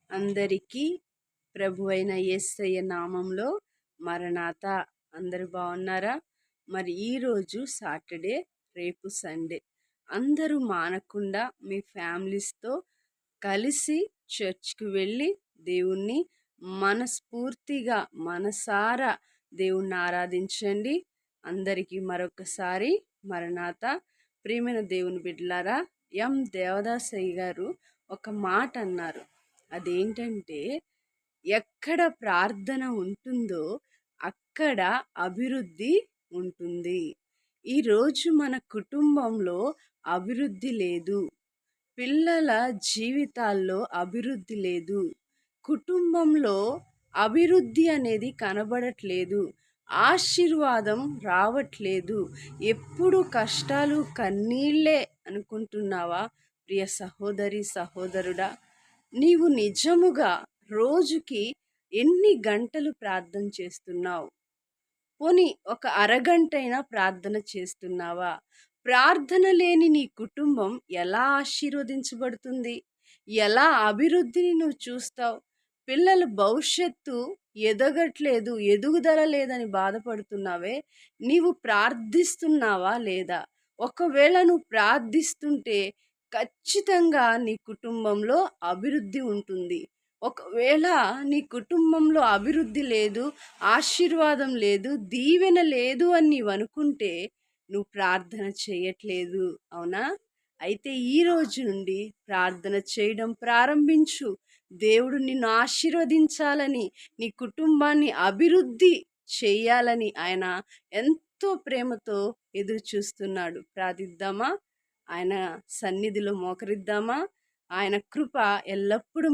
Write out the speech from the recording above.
అందరికీ ప్రభువైన యేసయ్య నామంలో మరణాత. అందరూ బాగున్నారా? మరి ఈరోజు సాటర్డే, రేపు సండే. అందరూ మానకుండా మీ ఫ్యామిలీస్తో కలిసి చర్చ్కి వెళ్ళి దేవుణ్ణి మనస్ఫూర్తిగా మనసారా దేవుణ్ణి ఆరాధించండి. అందరికీ మరొకసారి మరణాత. ప్రియమైన దేవుని బిడ్డలారా, దేవదాసయ్య గారు ఒక మాట అన్నారు. అదేంటంటే, ఎక్కడ ప్రార్థన ఉంటుందో అక్కడ అభివృద్ధి ఉంటుంది. ఈరోజు మన కుటుంబంలో అభివృద్ధి లేదు, పిల్లల జీవితాల్లో అభివృద్ధి లేదు, కుటుంబంలో అభివృద్ధి అనేది కనబడట్లేదు, ఆశీర్వాదం రావట్లేదు, ఎప్పుడు కష్టాలు కన్నీళ్ళే అనుకుంటున్నావా? ప్రియ సహోదరి సహోదరుడా, నీవు నిజముగా రోజుకి ఎన్ని గంటలు ప్రార్థన చేస్తున్నావు? పోనీ ఒక అరగంటైనా ప్రార్థన చేస్తున్నావా? ప్రార్థన లేని నీ కుటుంబం ఎలా ఆశీర్వదించబడుతుంది? ఎలా అభివృద్ధిని నువ్వు చూస్తావు? పిల్లల భవిష్యత్తు ఎదగట్లేదు, ఎదుగుదల లేదని బాధపడుతున్నావే, నీవు ప్రార్థిస్తున్నావా లేదా? ఒకవేళ నువ్వు ప్రార్థిస్తుంటే ఖచ్చితంగా నీ కుటుంబంలో అభివృద్ధి ఉంటుంది. ఒకవేళ నీ కుటుంబంలో అభివృద్ధి లేదు, ఆశీర్వాదం లేదు, దీవెన లేదు అని నీవు అనుకుంటే నువ్వు ప్రార్థన చేయట్లేదు. అవునా? అయితే ఈ రోజు నుండి ప్రార్థన చేయడం ప్రారంభించు. దేవుడు నిన్ను ఆశీర్వదించాలని, నీ కుటుంబాన్ని అభివృద్ధి చేయాలని ఆయన ఎంతో ప్రేమతో ఎదురు చూస్తున్నాడు. ప్రార్థిద్దామా? ఆయన సన్నిధిలో మోకరిద్దామా? ఆయన కృప ఎల్లప్పుడూ